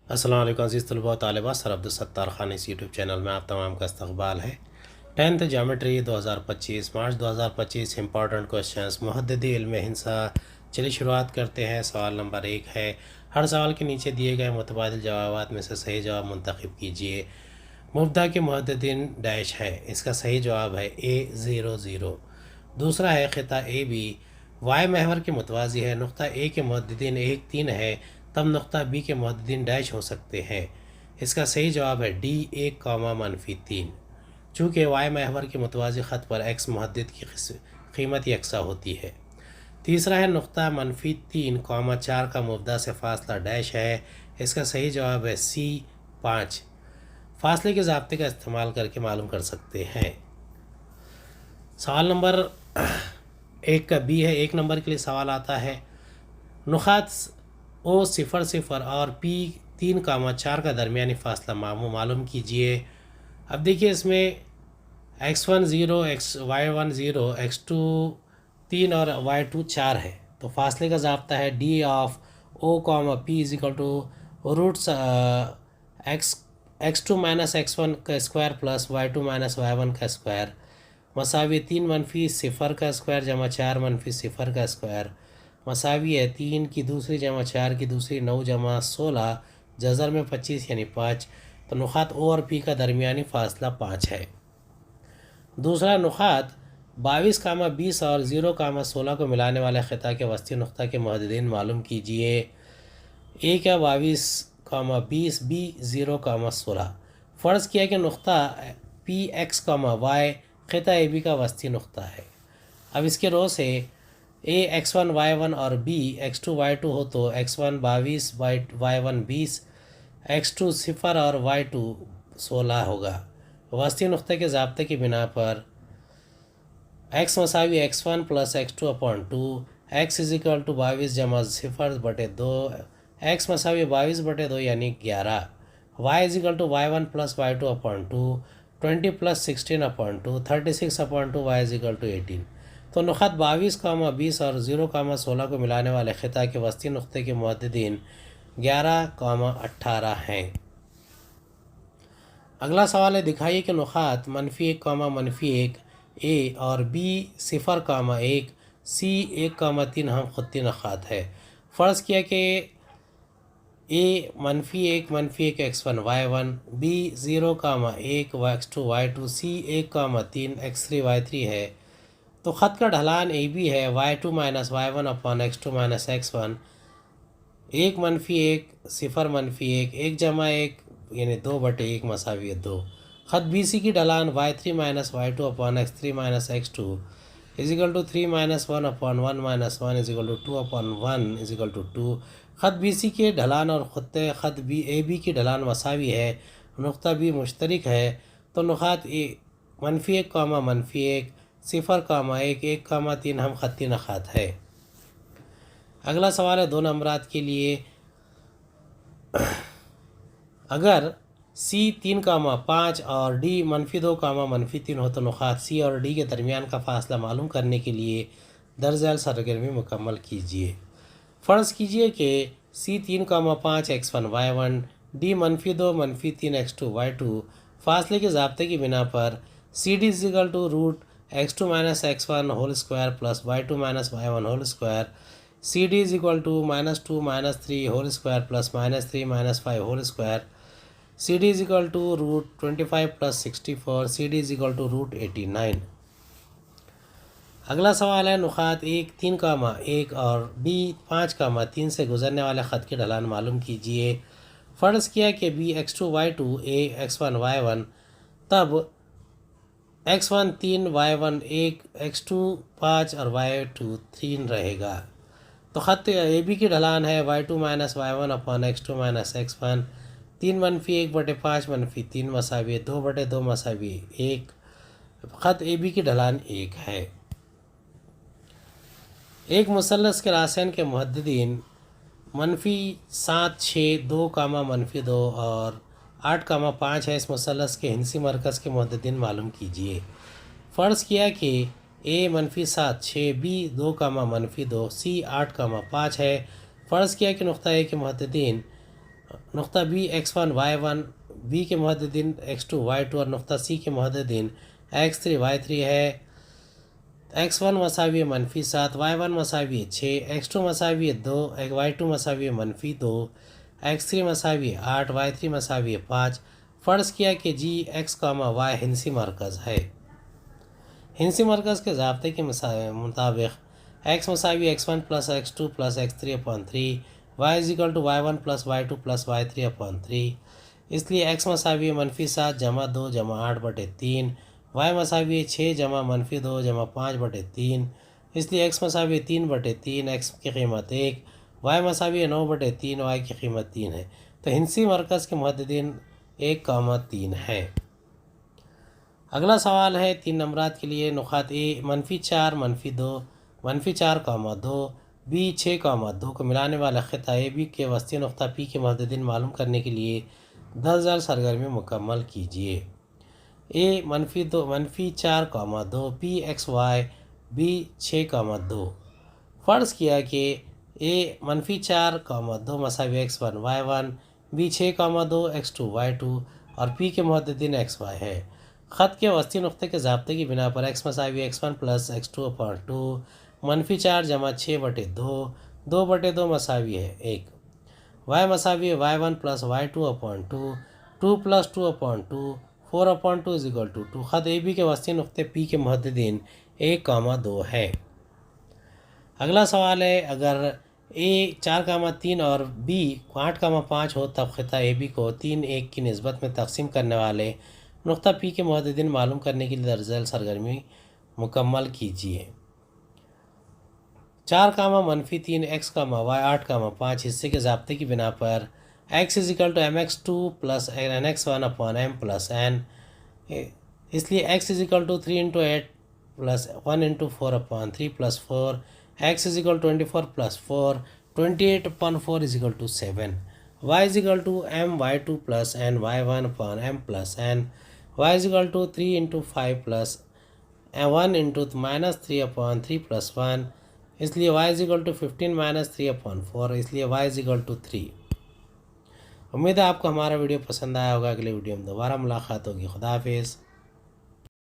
अस्सलाम वालेकुम अज़ीज़ तलबा व तालिबात। सर अब्दुलसत्तार खान इस यूट्यूब चैनल में आप तमाम का इस्तकबाल है। 10th ज्योमेट्री 2025 मार्च 2025 इंपॉर्टेंट क्वेश्चंस मुहद्दिदी इल्म हिंसा। चलिए शुरुआत करते हैं। सवाल नंबर 1 है, हर सवाल के नीचे दिए गए मुतबादिल जवाबात में से सही जवाब मुंतखब कीजिए। मुब्दा के मुहद्दिदीन डैश है, इसका सही जवाब है A00। दूसरा है, ख़िता ए बी वाई महवर के मुतवाज़ी है, नुक्ता ए के मुहद्दिदीन 1 3 है, तब नुक्ता बी के मुहद्दिदीन डैश हो सकते हैं। इसका सही जवाब है D 1, चूँकि वाई महवर के मुतवाज़ी ख़त पर एक्स मुहद्दिद की कीमत यकसा होती है। तीसरा है, नुक्ता -3, 4 का मुब्दा से फासला डैश है, इसका सही जवाब है C 5। फासले के ज़ाब्ते का इस्तेमाल करके मालूम कर सकते हैं। सवाल नंबर 1 का बी है। 1 नंबर के लिए सवाल आता है, नुक़ात O00 और P3, 4 का दरमियानी फ़ासला मालूम कीजिए। अब देखिए, इसमें x1 0, y1 0, x2 3 और y2 4 है, तो फासले का ज़ाब्ता है D ऑफ O, P √रूट्स x2 - x1 का स्क्वायर प्लस y2 - y1 का स्क्वायर मसावी 3 - 0 का स्क्वायर जमा 4 - 0 का स्क्वायर मसावी है 3 की दूसरी जमा 4 की दूसरी 9 जमा 16 जज़र में 25 यानी 5। तो नुक़ात O और P का दरमियानी फ़ासला 5 है। दूसरा, नुक़ात 22, 20 और 0, 16 को मिलाने वाले ख़िता के वस्ती नुक़्ता के मुहद्दिदीन मालूम कीजिए। A क्या 22, 20, B 0, 16। फ़र्ज़ किया कि नुक़्ता PX, Y ख़िता AB का वस्ती नुक़्ता है। अब इसके रो से A x1 y1 और B x2 y2 हो तो x1 22, y1 20, x2 0 और y2 16 होगा। वस्ती नुक़्ते के ज़ाब्ते की बिना पर x मसावी x1 plus x2/2, x is equal to 22 जमा 0/2, x मसावी 22/2 यानी 11, y is equal to y1 plus y2/2, 20 plus 16/2, 36/2, y is equal to 18। तो नुक़ात 22, 20 और 0, 16 को मिलाने वाले ख़िता के वस्ती नुक़्ते के मुहद्दिदीन 11, 18 हैं। अगला सवाल है, दिखाइए कि नुक़ात -1, A और B 0, 1, C 1, 3 हम ख़ुत्ती नुक़ात है। फ़र्ज़ किया कि A -1, x1 y1, B 0, 1, x2 y2, C 1, 3 x3 y3 है, तो ख़त का ढलान AB है y2 - y1 x2 - x1, 1 - 1, 0 - 1, 1 जमा 1 यानी 2/1 मसावी 2। ख़त BC की ढलान y3 - y2 x3 - x2 is equal to 3 - 1 1 -1 is equal to 2/1 is equal to 2। ख़त BC के ढलान और ख़त AB की ढलान मसावी है, नुक़्ता B मुश्तरक है, तो नुक़ात -1, -1, 0, 1, 1, 3 हम ख़त्ती नुक़ात है। अगला सवाल है 2 नंबरात के लिए, अगर C 3, 5 और D -2, -3 हो तो नुक़ात C और D के दरमियान का फ़ासला मालूम करने के लिए दर्ज सरगर्मी मुकम्मल कीजिए। फ़र्ज़ कीजिए कि C 3, 5 x1 y1, D -2, -3 x2 y2 फासले के ज़ाब्ते की बिना पर CD is equal to root x2 - x1 whole square plus y2 - y1 whole square, CD is equal to -2 - 3 whole square plus -3 - 5 whole square, CD is equal to root 25 plus 64, CD is equal to root 89। अगला सवाल है, नुक़ात 1, 3, 1 और B 5, 3 से गुज़रने वाले ख़त की ढलान मालूम कीजिए। फ़र्ज़ किया कि B x2 y2, A x1 y1, तब x1 3, y1 1, x2 5 और y2 3 रहेगा। तो ख़त AB की ढलान है y2 - y1 x2 - x1, 3 - 1/5 - 3 मसावी 2/2 मसावी 1। ख़त AB की ढलान 1 है। एक मुसल्लस के रासेन के मुहद्दिदीन -7, 6, 2, -2 और 8, 5 है। इस मुसल्लस के हिंसी मरकज़ के मुहद्दिदीन मालूम कीजिए। फ़र्ज़ किया कि A -7, 6, B 2, -2, C 8, 5 है। फ़र्ज़ किया कि नुक़्ता A के मुहद्दिदीन नुक्ता बी x1 y1 बी के मुहद्दिन x2 y2 और नुक्ता सी के मुहद्दिन x3 y3 है। x1 मसावी -7, y1 मसावी 6, x2 मसावी 2, y2 मसावी -2, x3 मसावी 8, y3 मसावी 5। फ़र्ज़ किया कि जी x, y हिंसी मरकज़ है। हिंसी मरकज़ के ज़ाब्ते के मुताबिक x मसावी x1 plus x2 plus x3 upon 3, y is equal to y1 plus y2 plus y3 upon 3। इसलिए x मसावी -7 जमा 2 जमा 8/3, y मसावी 6 जमा -2 जमा 5/3। इसलिए x मसावी 3/3, x की कीमत 1, y मसावी 9/3, y की कीमत 3 है। तो हिंसी मरकज़ के मुहद्दिन 1, 3 है। अगला सवाल है 3 नंबरात के लिए। नुक़ात ए -4 -2 -4, 2 बी 6, 2 को मिलाने वाला ख़िता ए बी के वस्ती नुक़्ता पी के मुहद्दिन मालूम करने के लिए 10,000 सरगर्मी मुकम्मल कीजिए। ए -2 -4, 2 पी एक्स वाई बी 6, 2। फ़र्ज़ किया कि ए -4, 2 मसावी x1 y1 B 6, 2 x2 y2 और पी के मुहद्दिन एक्स वाई है। ख़त के वस्ती नुक़्ते के ज़ाब्ते की बिना पर x मसावी x1 प्लस x2 अपॉन 2 -4 जमा 6/2 2/2 मसावी है 1, y मसावी y1 plus y2 upon 2 2 plus 2 upon 2 4/2 is equal to 2। ख़त ए बी के वस्ती नुक़्ते पी के मुहद्दिन 1, 2 है। अगला सवाल है अगर ए 4, 3 और बी 8, 5 हो तब ख़िता ए बी को 3, 1 की निस्बत में तकसीम करने वाले नुक़्ता पी के मुहद्दिन मालूम करने के लिए दर्जल सरगर्मी मुकम्मल कीजिए। 4, -3 x, y 8, 5 हिस्से के ज़ाब्ते की बिना पर x is equal to mx2 plus nx1 upon m plus n। इसलिए x is equal to 3 × 8 plus 1 × 4 upon 3 plus 4, x is equal 24 plus 4 28 upon 4 is equal to 7। y is equal to m y2 plus n y1 upon m plus n। y is equal to 3 × 5 plus 1 × -3 upon 3 plus 1। इसलिए y is equal to 15 - 3 upon 4। इसलिए y is equal to 3। उम्मीद है आपको हमारा video पसंद आया होगा। अगले वीडियो में दोबारा मुलाकात होगी। खुदा हाफिज़।